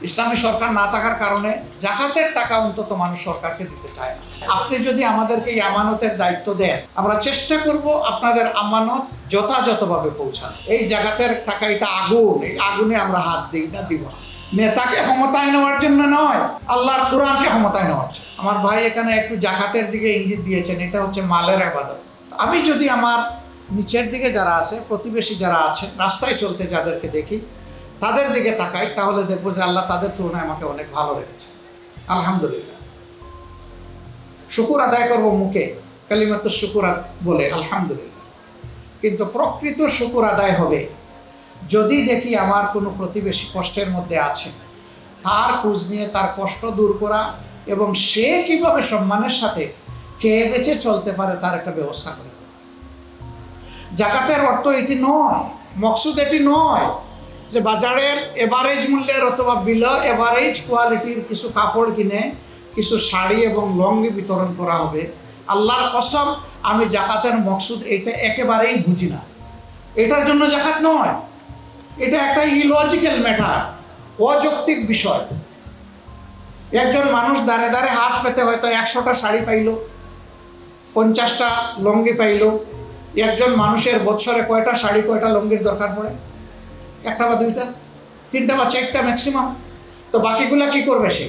ইসলামী সরকার না থাকার কারণে জাকাতের টাকা অন্তত মানুষ সরকারকে দিতে চায় না। আপনি যদি আমাদেরকে এই আমানতের দায়িত্ব দেন, আমরা চেষ্টা করব আপনাদের আমানত যথাযথভাবে পৌঁছানো। এই জাকাতের টাকা এটা আগুন, এই আগুনে আমরা হাত দিই না, দিব না। নেতাকে ক্ষমতায় নেওয়ার জন্য নয়, আল্লাহর কোরআনকে ক্ষমতায় নেওয়ার জন্য। আমার ভাই এখানে একটু জাকাতের দিকে ইঙ্গিত দিয়েছেন, এটা হচ্ছে মালের ইবাদত। আমি যদি আমার নিচের দিকে যারা আছে, প্রতিবেশী যারা আছে, রাস্তায় চলতে যাদেরকে দেখি, তাদের দিকে তাকাই, তাহলে দেখবো যে আল্লাহ তাদের তুলনায় আমাকে অনেক ভালো রেখেছে। আলহামদুলিল্লাহ, শুকুর আদায় করবো মুখে কালিমাতুশ শুকুর বলে আলহামদুলিল্লাহ, কিন্তু প্রকৃত শুকুর আদায় হবে যদি দেখি আমার কোনো প্রতিবেশী কষ্টের মধ্যে আছে, তার খোঁজ নিয়ে তার কষ্ট দূর করা এবং সে কিভাবে সম্মানের সাথে খেয়ে বেঁচে চলতে পারে তার একটা ব্যবস্থা করে। জাকাতের অর্থ এটি নয়, মকসুদ এটি নয় যে বাজারের এভারেজ মূল্যের অথবা বিলো এভারেজ কোয়ালিটির কিছু কাপড় কিনে কিছু শাড়ি এবং লঙ্গি বিতরণ করা হবে। আল্লাহর কসম, আমি জাকাতের মকসুদ এটা একেবারেই বুঝি না। এটার জন্য জাকাত নয়, এটা একটা ইলজিক্যাল ম্যাটার, অযৌক্তিক বিষয়। একজন মানুষ দাঁড়ে দাঁড়ে হাত পেতে হয়তো 100টা শাড়ি পাইল, 50টা লঙ্গি পাইল। একজন মানুষের বছরে কয়টা শাড়ি কয়টা লঙ্গির দরকার পড়ে? 1টা বা 2টা, 3টা বা 4টা ম্যাক্সিমাম। তো বাকিগুলা কি করবে সে?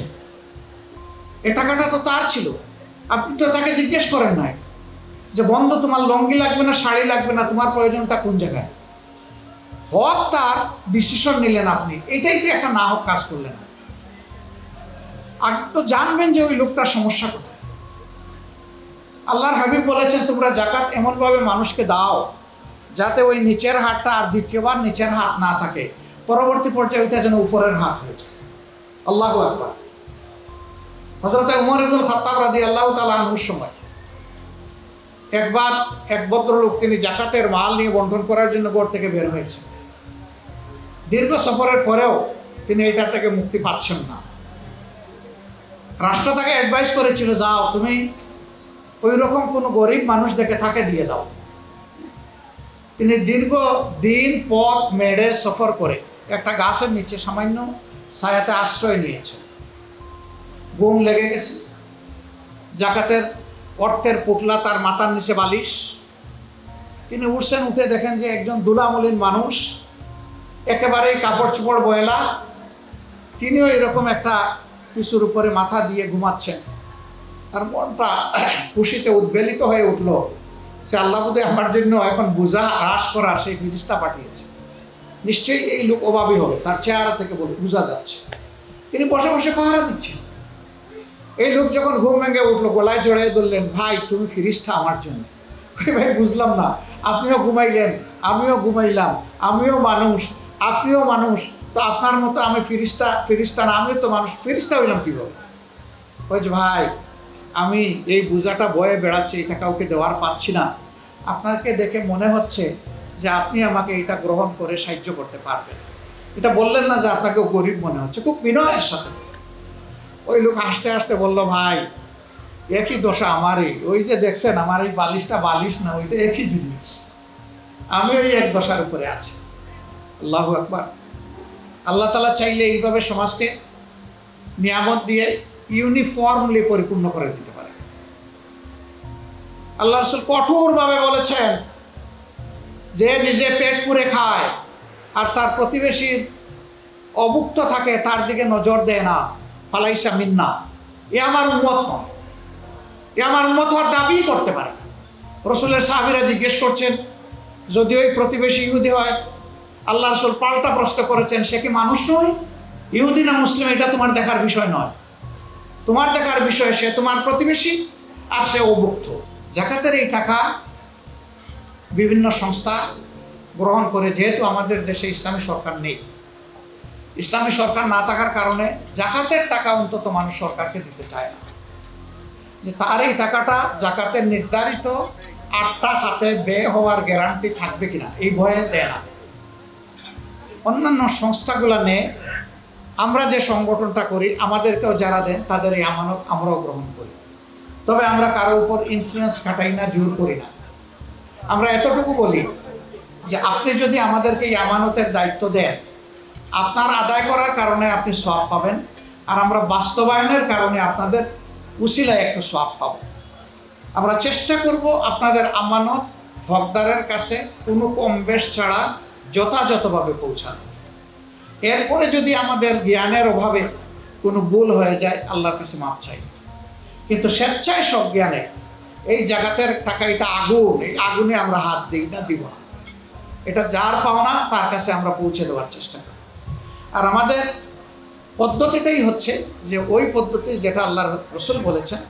এ টাকাটা তো তার ছিল, আপনি তো তাকে জিজ্ঞেস করেন নাই যে বন্ধু তোমার লঙ্গি লাগবে না, শাড়ি লাগবে না, তোমার প্রয়োজনটা কোন জায়গায়? হক তার, ডিসিশন নিলেন আপনি, এটাই তো একটা না হক কাজ করলেন। আগে তো জানবেন যে ওই লোকটার সমস্যা কোথায়। আল্লাহর হাবিব বলেছেন তোমরা জাকাত এমনভাবে মানুষকে দাও যাতে ওই নিচের হাতটা আর দ্বিতীয়বার নিচের হাত না থাকে, পরবর্তী পর্যায়ে ওইটা যেন উপরের হাত হয়ে যায়। আল্লাহু আকবার। হযরত উমর ইবনুল খাত্তাব রাদিয়াল্লাহু তাআলা আনহুর সময় একবার এক ভদ্রলোক, তিনি জাকাতের মাল নিয়ে বন্টন করার জন্য ঘর থেকে বের হয়েছে। দীর্ঘ সফরের পরেও তিনি এটা থেকে মুক্তি পাচ্ছেন না। রাষ্ট্র তাকে অ্যাডভাইস করেছিল, যাও তুমি ওই রকম কোনো গরিব মানুষ দেখে তাকে দিয়ে দাও। তিনি দীর্ঘ দিন পথ মেড়ে সফর করে একটা গাছের নিচে সামান্য ছায়াতে আশ্রয় নিয়েছে। ঘুম লেগে গেছে, জাকাতের অর্থের পুটলা তার মাথার নিচে বালিশ। তিনি উঠছেন, উঠে দেখেন যে একজন দুলামলিন মানুষ, একেবারেই কাপড় চোপড় বয়লা, তিনিও এরকম একটা কিছুর উপরে মাথা দিয়ে ঘুমাচ্ছেন। তার মনটা খুশিতে উদ্বেলিত হয়ে উঠল, সে আল্লাহ বুঝে আমার জন্য এখন বোঝা হ্রাস করার সেই ফিরিস্তা পাঠিয়েছে। নিশ্চয়ই এই লোক অভাবী হবে, তার চেহারা থেকে বোঝা যাচ্ছে। তিনি বসে বসে পাহারা দিচ্ছেন। এই লোক যখন ঘুম ভেঙে উঠলো, গলায় জড়িয়ে ধরলেন, ভাই তুমি ফিরিস্তা আমার জন্য। ভাই বুঝলাম না, আপনিও ঘুমাইলেন, আমিও ঘুমাইলাম, আমিও মানুষ, আপনিও মানুষ, তো আপনার মতো আমি ফিরিস্তা না, আমিও তো মানুষ, ফিরিস্তা হইলাম কীভাবে? বলছে ভাই আমি এই বোঝাটা বয়ে বেড়াচ্ছি, এটা কাউকে দেওয়ার পাচ্ছি না, আপনাকে দেখে মনে হচ্ছে যে আপনি আমাকে এটা গ্রহণ করে সাহায্য করতে পারবেন। এটা বললেন না যে আপনাকে গরিব মনে হচ্ছে, খুব বিনয়ের সাথে। ওই লোক হাসতে হাসতে বলল, ভাই একই দশা আমারই, ওই যে দেখছেন আমার এই বালিশটা বালিশ না, ওইটা একই জিনিস, আমি ওই এক দশার উপরে আছি। আল্লাহু আকবার। আল্লাহ তাআলা চাইলে এইভাবে সমাজকে নিয়ামত দিয়ে ইউনিফর্মলি পরিপূর্ণ করে দিতে পারে। আল্লাহ রাসূল কঠোরভাবে বলেছেন, যে নিজে পেট পুরে খায় আর তার প্রতিবেশীর অভুক্ত থাকে তার দিকে নজর দেয় না, ফালাইসা মিন্না, এ আমার উম্মত নয়, এ আমার উম্মত হওয়ার দাবি করতে পারে না। রাসূলের সাহাবীরা জিজ্ঞেস করছেন, যদি ওই প্রতিবেশী ইহুদি হয়, আল্লাহ রাসূল পাল্টা প্রশ্ন করেছেন, সে কি মানুষ নয়? ইহুদি না মুসলিম এটা তোমার দেখার বিষয় নয়, তোমার দেখার বিষয় সে তোমার প্রতিবেশী আর সে অভুক্ত। জাকাতের এই টাকা বিভিন্ন সংস্থা গ্রহণ করে, যেহেতু আমাদের দেশে ইসলামী সরকার নেই, ইসলামী সরকার না থাকার কারণে জাকাতের টাকা অন্তত মানুষ সরকারকে দিতে চায় না, যে তার এই টাকাটা জাকাতের নির্ধারিত 8টা খাতে ব্যয় হওয়ার গ্যারান্টি থাকবে কিনা, এই ভয়ে দেয় না। অন্যান্য সংস্থাগুলো নেই, আমরা যে সংগঠনটা করি আমাদেরকেও যারা দেন তাদের এই আমানত আমরাও গ্রহণ করি। তবে আমরা কারো উপর ইনফ্লুয়েন্স খাটাই না, জোর করি না। আমরা এতটুকু বলি যে আপনি যদি আমাদেরকে এই আমানতের দায়িত্ব দেন, আপনার আদায় করার কারণে আপনি সওয়াব পাবেন, আর আমরা বাস্তবায়নের কারণে আপনাদের উসিলায় একটা সওয়াব পাব। আমরা চেষ্টা করব আপনাদের আমানত হকদারের কাছে কোনো কম বেশ ছাড়া যথাযথভাবে পৌঁছানো। এরপরে যদি আমাদের জ্ঞানের অভাবে কোনো ভুল হয়ে যায়, আল্লাহর কাছে মাপ চাই। কিন্তু স্বেচ্ছায় সব জ্ঞানে এই জাগাতের টাকা, এটা আগুন, এই আগুনে আমরা হাত দিই না, দিব না। এটা যার পাওনা তার কাছে আমরা পৌঁছে দেওয়ার চেষ্টা করি। আর আমাদের পদ্ধতিটাই হচ্ছে যে ওই পদ্ধতি যেটা আল্লাহর রাসূল বলেছেন,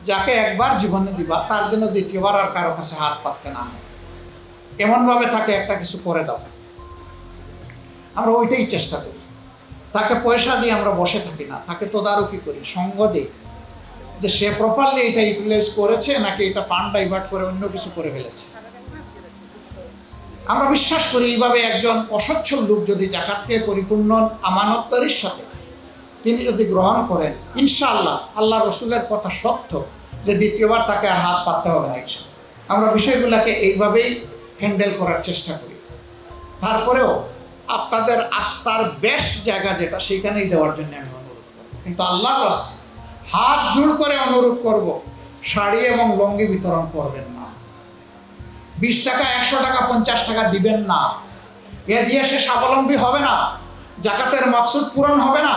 যাকে একবার জীবনে দিবা তার জন্য দ্বিতীয়বার আর কারো কাছে হাত পাততে না হয়, এমনভাবে তাকে একটা কিছু করে দাও। আমরা ওইটাই চেষ্টা করি। তাকে পয়সা দিয়ে আমরা বসে থাকি না, তাকে তদারকি করি, সঙ্গ দিই যে সে প্রপারলি এটা ইউটিলাইজ করেছে নাকি এটা ফান্ড ডাইভার্ট করে অন্য কিছু করে ফেলেছে। আমরা বিশ্বাস করি এইভাবে একজন অসচ্ছল লোক যদি জাকাতকে পরিপূর্ণ আমানতদারির সাথে তিনি যদি গ্রহণ করেন, ইনশাআল্লাহ আল্লাহ রসুলের কথা সত্য যে দ্বিতীয়বার তাকে আর হাত পাততে হবে না। আমরা বিষয়গুলোকে এইভাবেই হ্যান্ডেল করার চেষ্টা করি। তারপরেও আপনাদের আস্থার বেস্ট জায়গা যেটা, সেইখানেই দেওয়ার জন্য আমি অনুরোধ করব। কিন্তু আল্লাহর রাস্তায় হাত জোড় করে অনুরোধ করব, শাড়ি এবং লঙ্গি বিতরণ করবেন না। 20 টাকা, 100 টাকা, 50 টাকা দিবেন না। এ দিয়ে সে স্বাবলম্বী হবে না, জাকাতের মাকসুদ পূরণ হবে না,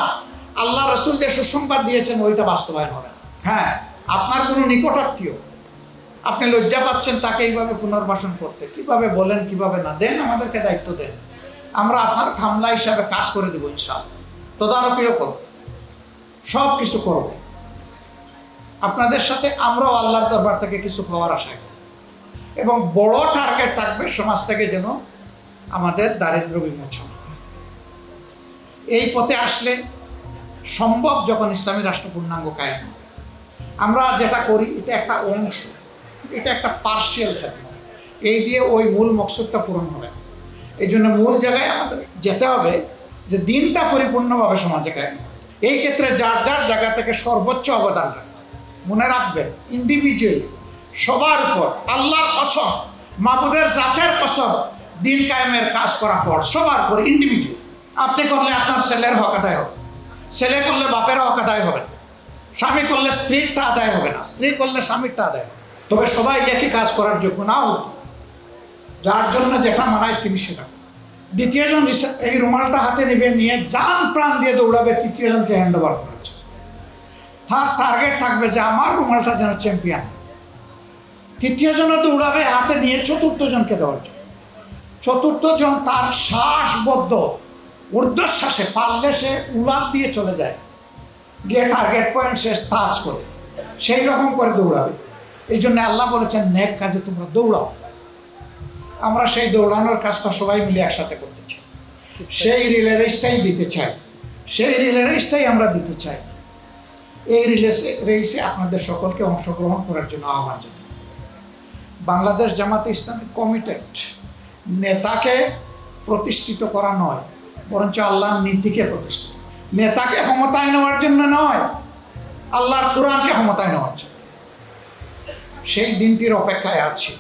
আল্লাহ রসুল যে সুসংবাদ দিয়েছেন ওইটা বাস্তবায়ন হবে না। হ্যাঁ, আপনার কোনো নিকটাত্মীয় আপনি লজ্জা পাচ্ছেন তাকে এইভাবে পুনর্বাসন করতে, কিভাবে বলেন কিভাবে না, দেন, আমাদেরকে দায়িত্ব দেন, আমরা আপনার খামলা হিসাবে কাজ করে দেবো ইনশাআল্লাহ। তদারকিও করব, সব কিছু করব। আপনাদের সাথে আমরাও আল্লাহর দরবার থেকে কিছু পাওয়ার আশা করি, এবং বড় টার্গেট থাকবে সমাজ থেকে যেন আমাদের দারিদ্র্য বিমোচন। এই পথে আসলে সম্ভব যখন ইসলামী রাষ্ট্র পূর্ণাঙ্গ কায়েম হবে। আমরা যেটা করি এটা একটা অংশ, এটা একটা পার্শিয়াল খেদমত, এই দিয়ে ওই মূল মকসুদটা পূরণ হবে না। এই জন্য মূল জায়গায় আমাদের যেতে হবে যে দিনটা পরিপূর্ণভাবে সমাজে কায়েম হবে। এই ক্ষেত্রে যার যার জায়গা থেকে সর্বোচ্চ অবদান রাখবে। মনে রাখবেন, ইন্ডিভিজুয়ালি সবার উপর আল্লাহর কসম, মাবুদের জাতের কসম, দিন কায়েমের কাজ করা ফর সবার উপর ইন্ডিভিজুয়াল। আপনি করলে আপনার ছেলের হক আদায় হবে, ছেলে করলে বাপের হক আদায় হবে না, স্বামী করলে স্ত্রীরটা আদায় হবে না, স্ত্রী করলে স্বামীরটা আদায় হবে। তবে সবাই একই কাজ করার যোগ্য না হতো, যার জন্য যেটা মানায় তিনি সেটা। দ্বিতীয়জন এই রুমালটা হাতে নেবে, নিয়ে জান প্রাণ দিয়ে দৌড়াবে তৃতীয়জনকে হ্যান্ড ওভার করেছে। তার টার্গেট থাকবে যে আমার রুমালটা যেন চ্যাম্পিয়ন। তৃতীয়জনও দৌড়াবে হাতে নিয়ে চতুর্থ জনকে দেওয়ার জন্য। চতুর্থ জন তার শ্বাসবদ্ধ ঊর্ধ্বশ্বাসে পারলে সে উলান দিয়ে চলে যায়, গিয়ে টার্গেট পয়েন্ট সে টাচ করে সেই রকম করে দৌড়াবে। এই জন্য আল্লাহ বলেছেন নেক কাজে তোমরা দৌড়াও। আমরা সেই দৌড়ানোর কাজটা সবাই মিলে একসাথে করতে চাই, সেই রিলে রেসটাই দিতে চাই, সেই রিলে রেসটাই আমরা দিতে চাই। এই রেসে আপনাদের সকলকে অংশগ্রহণ করার জন্য আহ্বান জানাই। বাংলাদেশ জামাতে ইসলামী কমিটেড নেতাকে প্রতিষ্ঠিত করা নয়, বরঞ্চ আল্লাহর নীতিকে প্রতিষ্ঠিত। নেতাকে ক্ষমতায় নেওয়ার জন্য নয়, আল্লাহর কোরআনকে ক্ষমতায় নেওয়ার জন্য। সেই দিনটির অপেক্ষায় আছি।